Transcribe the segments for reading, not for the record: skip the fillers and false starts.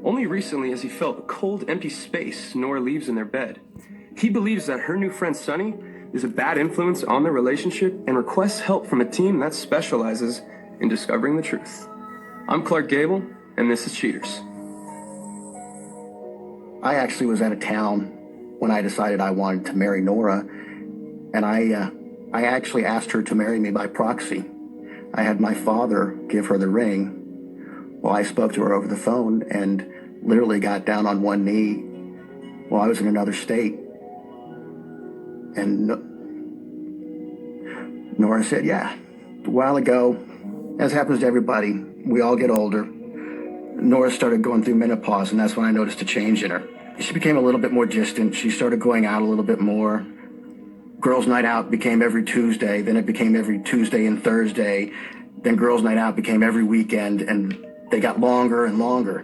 Only recently has he felt a cold, empty space Nora leaves in their bed. He believes that her new friend Sunny is a bad influence on their relationship and requests help from a team that specializes in discovering the truth. I'm Clark Gable, and this is Cheaters. I actually was out of town when I decided I wanted to marry Nora, and I actually asked her to marry me by proxy. I had my father give her the ring. Well, I spoke to her over the phone and literally got down on one knee while I was in another state. And Nora said, yeah. A while ago, as happens to everybody, we all get older. Nora started going through menopause, and that's when I noticed a change in her. She became a little bit more distant. She started going out a little bit more. Girls' night out became every Tuesday. Then it became every Tuesday and Thursday. Then girls' night out became every weekend, and they got longer and longer.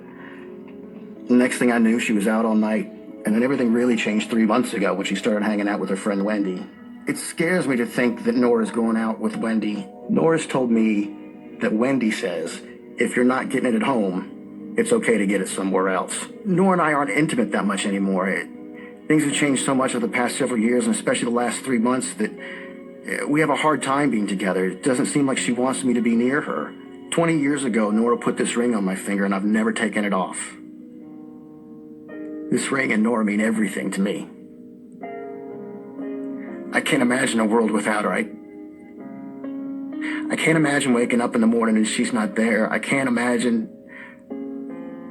The next thing I knew, she was out all night. And then everything really changed 3 months ago when she started hanging out with her friend Wendy. It scares me to think that Nora's going out with Wendy. Nora's told me that Wendy says, if you're not getting it at home, it's okay to get it somewhere else. Nora and I aren't intimate that much anymore. Things have changed so much over the past several years, and especially the last 3 months, that we have a hard time being together. It doesn't seem like she wants me to be near her. 20 years ago, Nora put this ring on my finger, and I've never taken it off. This ring and Nora mean everything to me. I can't imagine a world without her. I can't imagine waking up in the morning and she's not there. I can't imagine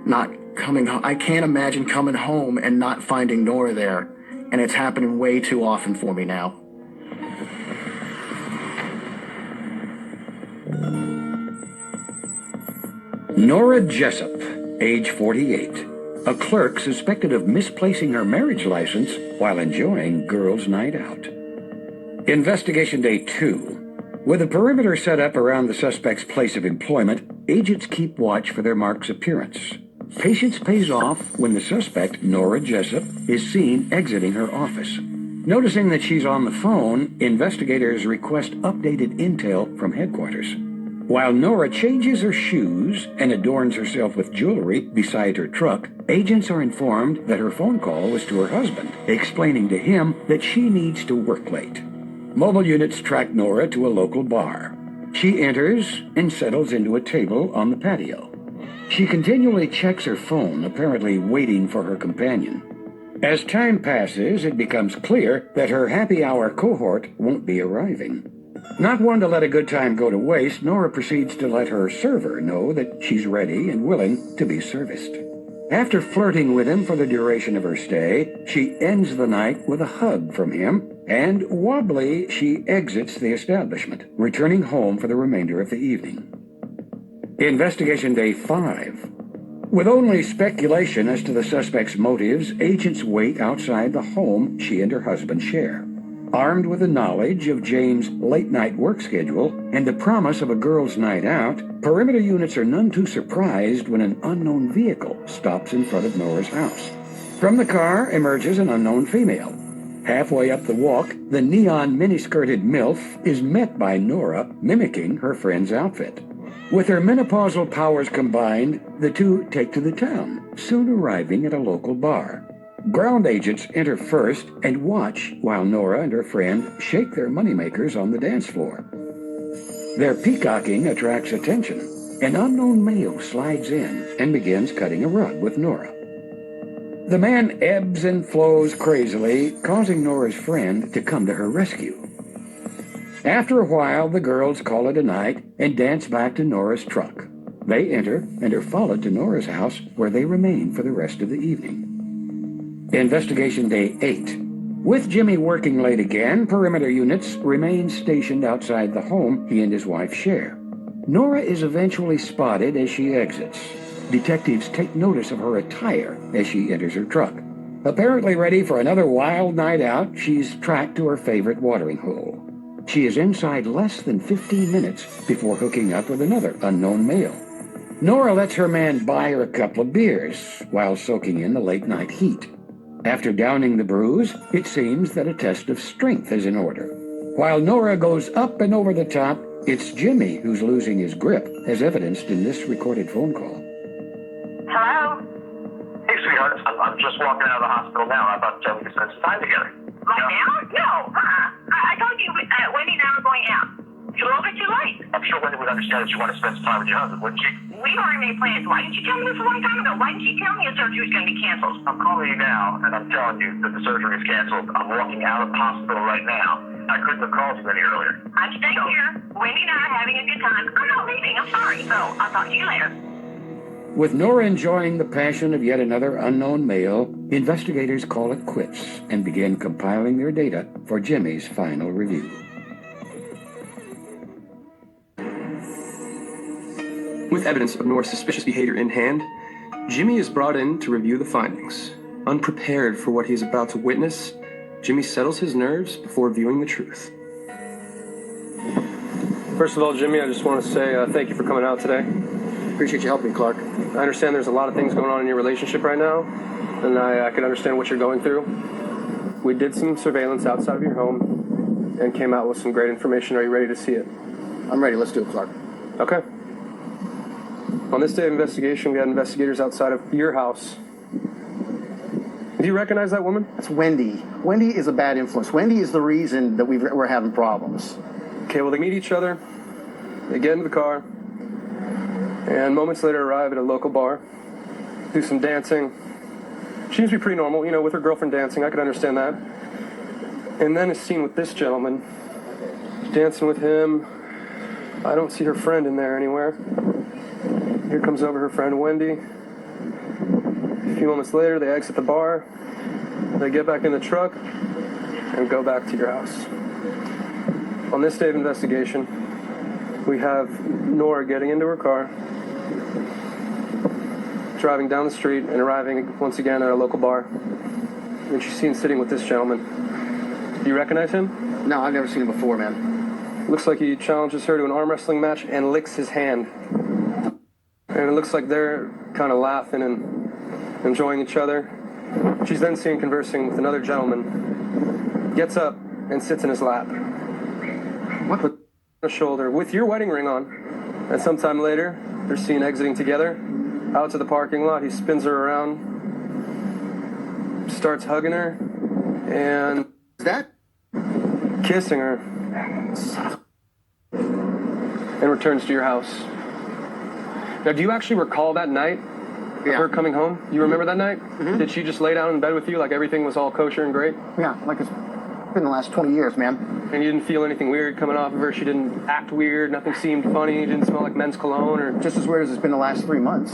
not coming home. I can't imagine coming home and not finding Nora there. And it's happening way too often for me now. Nora Jessup, age 48. A clerk suspected of misplacing her marriage license while enjoying girls' night out. Investigation Day 2. With a perimeter set up around the suspect's place of employment, agents keep watch for their mark's appearance. Patience pays off when the suspect, Nora Jessup, is seen exiting her office. Noticing that she's on the phone, investigators request updated intel from headquarters. While Nora changes her shoes and adorns herself with jewelry beside her truck, agents are informed that her phone call was to her husband, explaining to him that she needs to work late. Mobile units track Nora to a local bar. She enters and settles into a table on the patio. She continually checks her phone, apparently waiting for her companion. As time passes, it becomes clear that her happy hour cohort won't be arriving. Not one to let a good time go to waste, Nora proceeds to let her server know that she's ready and willing to be serviced. After flirting with him for the duration of her stay, she ends the night with a hug from him, and wobbly, she exits the establishment, returning home for the remainder of the evening. Investigation Day 5. With only speculation as to the suspect's motives, agents wait outside the home she and her husband share. Armed with the knowledge of James' late-night work schedule and the promise of a girls' night out, perimeter units are none too surprised when an unknown vehicle stops in front of Nora's house. From the car emerges an unknown female. Halfway up the walk, the neon miniskirted MILF is met by Nora, mimicking her friend's outfit. With their menopausal powers combined, the two take to the town, soon arriving at a local bar. Ground agents enter first and watch while Nora and her friend shake their moneymakers on the dance floor. Their peacocking attracts attention. An unknown male slides in and begins cutting a rug with Nora. The man ebbs and flows crazily, causing Nora's friend to come to her rescue. After a while, the girls call it a night and dance back to Nora's truck. They enter and are followed to Nora's house, where they remain for the rest of the evening. Investigation Day 8. With Jimmy working late again, perimeter units remain stationed outside the home he and his wife share. Nora is eventually spotted as she exits. Detectives take notice of her attire as she enters her truck. Apparently ready for another wild night out, she's tracked to her favorite watering hole. She is inside less than 15 minutes before hooking up with another unknown male. Nora lets her man buy her a couple of beers while soaking in the late-night heat. After downing the brews, it seems that a test of strength is in order. While Nora goes up and over the top, it's Jimmy who's losing his grip, as evidenced in this recorded phone call. Hello? sweetheart. I'm just walking out of the hospital now. I'm about to spend some time together. Right now? No. I told you Wendy and I were going out. It's a little bit too late. I'm sure Wendy would understand that you want to spend some time with your husband, wouldn't she? We've already made plans. Why didn't you tell me this a long time ago? Why didn't you tell me the surgery was going to be canceled? I'm calling you now, and I'm telling you that the surgery is canceled. I'm walking out of the hospital right now. I couldn't have called you any earlier. I'm staying here. Wendy and I are having a good time. I'm not leaving. I'm sorry. So I'll talk to you later. With Nora enjoying the passion of yet another unknown male, investigators call it quits and begin compiling their data for Jimmy's final review. With evidence of Nora's suspicious behavior in hand, Jimmy is brought in to review the findings. Unprepared for what he is about to witness, Jimmy settles his nerves before viewing the truth. First of all, Jimmy, I just want to say thank you for coming out today. Appreciate you helping me, Clark. I understand there's a lot of things going on in your relationship right now, and I can understand what you're going through. We did some surveillance outside of your home and came out with some great information. Are you ready to see it? I'm ready. Let's do it, Clark. Okay. On this day of investigation, we had investigators outside of your house. Do you recognize that woman? That's Wendy. Wendy is a bad influence. Wendy is the reason that we're having problems. Okay, well, they meet each other, they get into the car, and moments later arrive at a local bar, do some dancing. She seems to be pretty normal, you know, with her girlfriend dancing. I could understand that. And then is seen with this gentleman, dancing with him. I don't see her friend in there anywhere. Here comes over her friend Wendy. A few moments later, they exit the bar, they get back in the truck, and go back to your house. On this day of investigation, we have Nora getting into her car, driving down the street and arriving once again at a local bar. And she's seen sitting with this gentleman. Do you recognize him? No, I've never seen him before, man. Looks like he challenges her to an arm wrestling match and licks his hand. And it looks like they're kind of laughing and enjoying each other. She's then seen conversing with another gentleman, gets up and sits in his lap. What? On the shoulder with your wedding ring on. And sometime later, they're seen exiting together out to the parking lot. He spins her around, starts hugging her, and Is that? kissing her, and returns to your house. Now, do you actually recall that night? Yeah. Her coming home? You remember that night? Mm-hmm. Did she just lay down in bed with you like everything was all kosher and great? Yeah, like it's been the last 20 years, man. And you didn't feel anything weird coming off of her? She didn't act weird? Nothing seemed funny? Didn't smell like men's cologne? Or Just as weird as it's been the last 3 months.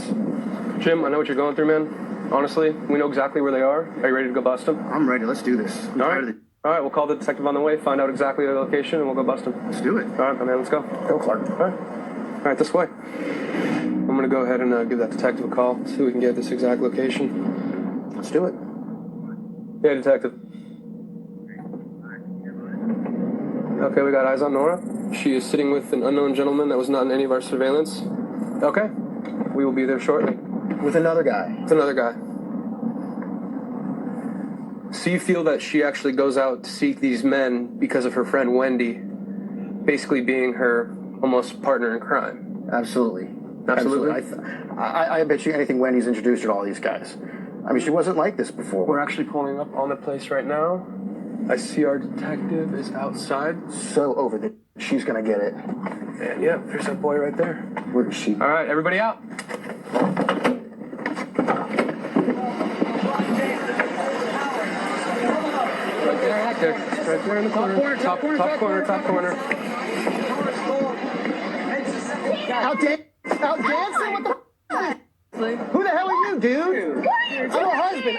Jim, I know what you're going through, man. Honestly, we know exactly where they are. Are you ready to go bust them? I'm ready. Let's do this. I'm All tired right. of All right, we'll call the detective on the way, find out exactly the location, and we'll go bust them. Let's do it. All right, my man, let's go. Go, Clark. All right, this way. I'm going to go ahead and give that detective a call, see if we can get this exact location. Let's do it. Yeah, detective. Okay, we got eyes on Nora. She is sitting with an unknown gentleman that was not in any of our surveillance. Okay, we will be there shortly. With another guy. It's another guy. So you feel that she actually goes out to seek these men because of her friend Wendy, basically being her almost partner in crime? Absolutely. Absolutely. I bet you anything Wendy's introduced her to all these guys. I mean, she wasn't like this before. We're actually pulling up on the place right now. I see our detective is outside. So over the... She's gonna get it. And yeah, there's that boy right there. Where is she? All right, everybody out. Right there in the corner. Top corner. Out dancing? What the Who the hell are you, dude? I'm her husband,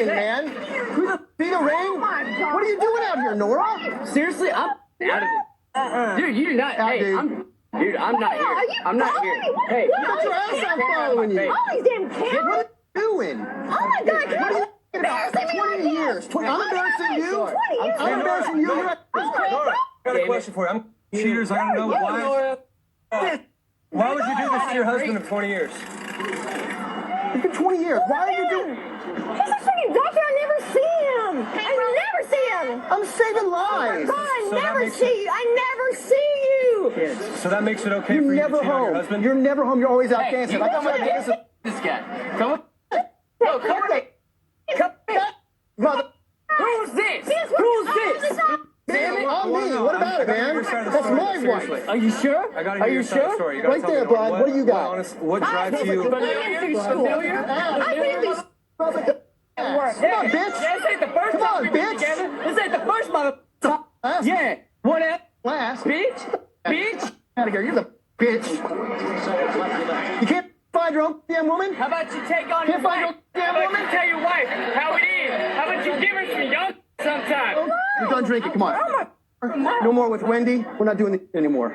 man. Who the see the ring? What are you doing out here, Nora? Seriously, I'm out of it. Dude, you're not. Hey, dude. I'm not here. I'm not here. Hey, You got your ass out following you. Hey. All these damn cameras. What are you doing? Oh my God, What are you embarrassing me 20 like this. years. I'm embarrassing you? 20 years. I'm embarrassing you? Nora, I got a question for you. I'm cheaters. I don't know why. Why would you do this to your husband of 20 years? It's been 20 years. Why are you doing... He's a freaking doctor. I never see him. I never see him. I'm saving lives. God, I So that never makes see you. I never see you. So that makes it okay You're for you to never cheat on your home. husband? You're never home. You're always out Hey, dancing. you I got my want business. this guy. Come on. What the honestly. Are you sure? I gotta Are hear you your side of the sure? story. You gotta Right tell there, me Brian. What do you got? What drives you? I've been through school. I've been through work. Come on, bitch. This ain't the first Come time on, we've been bitch. together. This ain't the first mother. Yeah. Whatever. Last. Bitch. Bitch. Out of here. You're the bitch. You can't find your own damn woman? How about you take on Can't your find wife? your damn How about woman? you tell your wife how it is? How about you give her some young sometime? You're done drinking. Come on. No more with Wendy. We're not doing this anymore.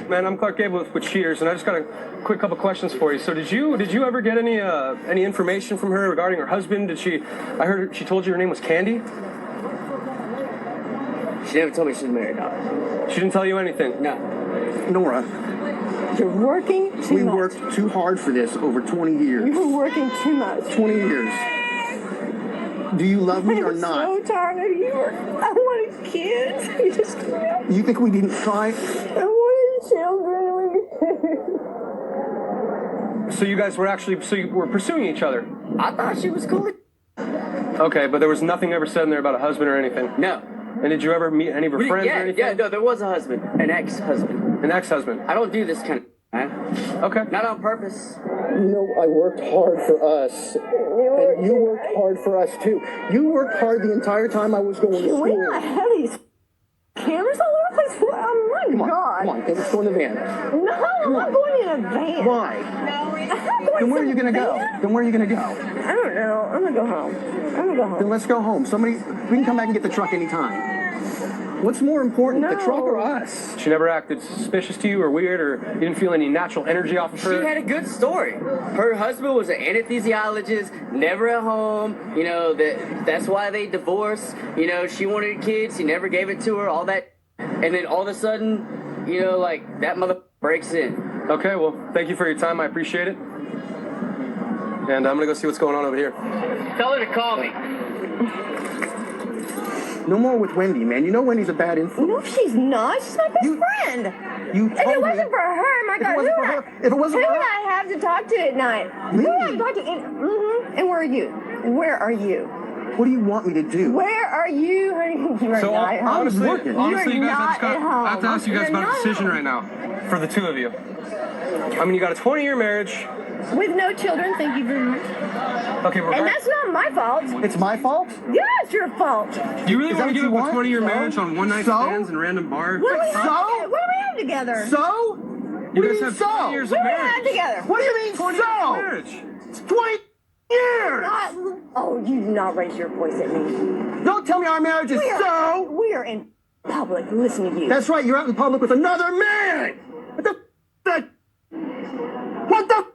Man, I'm Clark Gable with Cheaters, and I just got a quick couple questions for you. So, did you ever get any information from her regarding her husband? I heard she told you her name was Candy. She never told me she's married. No. She didn't tell you anything. No. Nora, You're working too we much. worked too hard for this over 20 years. You're working too much. 20 years. Do you love me or I'm not? so tired of you. I wanted kids. You just can't. You think we didn't try? I wanted children. So you guys were pursuing each other. I thought she was cool. Okay, but there was nothing ever said in there about a husband or anything. No. And did you ever meet any of her friends or anything? Yeah, no, there was a husband. An ex-husband. An ex-husband. I don't do this kind of man. Okay. Not on purpose. You know, I worked hard for us. And you worked hard for us, too. You worked hard the entire time I was going to Can we school. not have these cameras all over the place? Oh my Come on, God. come on, let's go in the van. No, I'm not going in a van. Why? I'm not going Then where are you to going to go? van. Then where are you going to go? I don't know. I'm going to go home. I'm going to go Then home. let's go home. We can come back and get the truck anytime. What's more important, the No. truck or us? She never acted suspicious to you or weird, or you didn't feel any natural energy off of She her? had a good story. Her husband was an anesthesiologist, never at home. You know, that's why they divorced. You know, she wanted kids. He never gave it to her, all that. And then all of a sudden, you know, like, that mother breaks in. Okay, well, thank you for your time. I appreciate it. And I'm going to go see what's going on over here. Tell her to call me. No more with Wendy, man. You know Wendy's a bad influence. No, she's not. She's my best You- friend. You If told it me. wasn't for her, my If it God, wasn't for her- if it wasn't who for would her- I have to talk to at night? Who would I have to talk to? And where are you? Where are you? What do you want me to do? Where are you, honey? You are So not at home. honestly, working. honestly, you You're guys, not at home. I have to ask you guys You're about a not at decision home. right now for the two of you. I mean, you got a 20-year marriage. With no children, thank you very much. Okay, And that's not my fault. It's my fault? Yeah, it's your fault. do you really Is want that to give what up you a want? 20-year So? marriage on one-night So? stands and random bar? What do we have So? together? What do we have together? So? You What do guys you have mean so? 20 years What of do we have marriage. together? What do you mean 20 years of so? marriage. It's 20 years! Not, oh, you do not raise your voice at me. Don't tell me our marriage is so! We are in public. Listen to you. That's right, you're out in public with another man! What the... What the...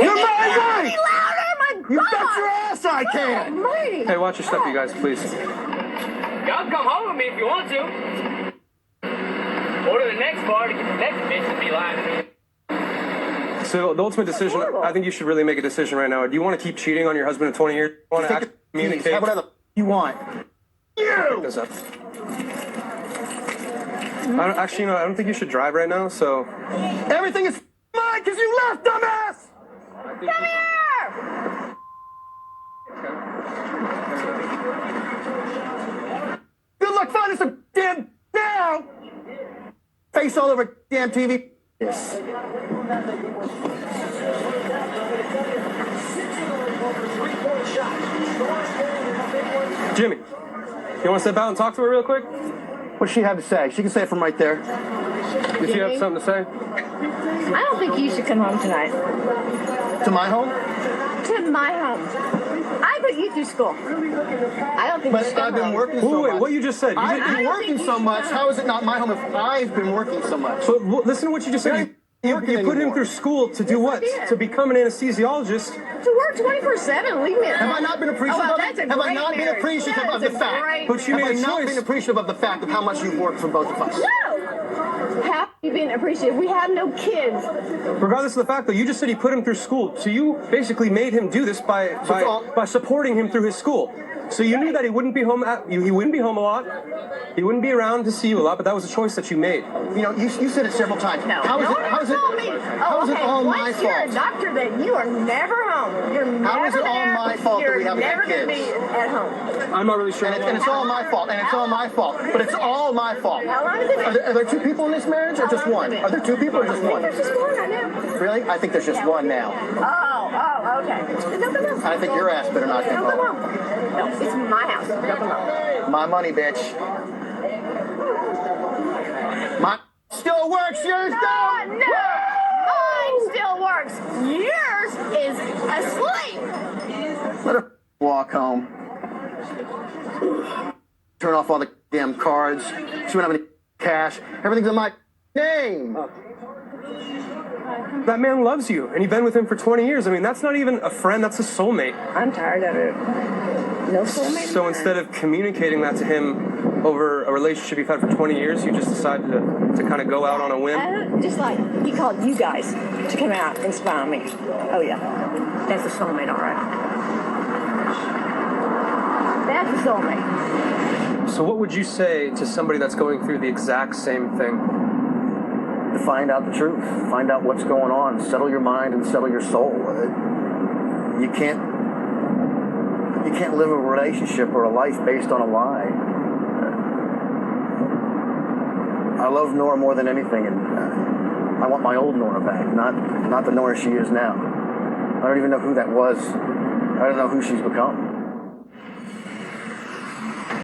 You're my wife! Be louder, my God! You bet your ass I can! Almighty. Hey, watch your step, you guys, please. Y'all come home with me if you want to. Or to the next bar to get the next bitch to be lying. So the ultimate decision, I think you should really make a decision right now. Do you want to keep cheating on your husband of 20 years? Do you want to Take actually it, communicate? have whatever you want. Pick You! this up. I don't think you should drive right now, so... Everything is mine because you left, dumbass! Come here! Good luck finding some damn now! Face all over damn TV. Yes. Jimmy, you want to step out and talk to her real quick? What does she have to say? She can say it from right there. If you have something to say. I don't think you should come home tonight. To my home? To my home. I put you through school. I don't think you But should come I've been home. working so Wait, much. what you just said. You I've didn't- been working so much. How is it not my home if I've been working so much? But listen to what you just said. You put him anymore. through school to do what? did. To become an anesthesiologist. To work 24/7. Leave me alone. Have I not been appreciative Oh, well, of that's it? a Have I great not been marriage. appreciative That of is the a fact? great But you Have I made a not choice. been appreciative of the fact of how much you've worked for both of us? No! Have you been appreciative? We have no kids. Regardless of the fact, though, you just said he put him through school. So you basically made him do this by all- supporting him through his school. So you knew that he wouldn't be home. He wouldn't be home a lot. He wouldn't be around to see you a lot. But that was a choice that you made. You know, you said it several times. No. How is No it? How is it? told me. How is it all my Once you're a fault? doctor, then you are never home. You're never How is it all there. my fault that You're we haven't had never going to kids? be at home. I'm not really sure. And it's all my fault. And it's all my fault. But it's all my fault. How long has it been? Are there two people in this marriage or just one? Are there two people or just one? There's just one right now. Really? I think there's just one now. Oh, okay. No, come on. I think your ass better not come No, come home. on. No, it's my house. No, come on. My money, bitch. My still works, yours don't. No, mine still works. Yours is asleep. Let her walk home. Turn off all the damn cards. She won't have any cash. Everything's in my name. That man loves you, and you've been with him for 20 years. I mean, that's not even a friend. That's a soulmate. I'm tired of it. No soulmate. So instead of communicating that to him over a relationship you've had for 20 years, you just decided to kind of go out on a whim? Just like he called you guys to come out and spy on me. Oh, yeah. That's a soulmate, all right. That's a soulmate. So what would you say to somebody that's going through the exact same thing? To find out the truth, find out what's going on, settle your mind and settle your soul. You can't live a relationship or a life based on a lie. I love Nora more than anything, and I want my old Nora back, not the Nora she is now. I don't even know who that was. I don't know who she's become.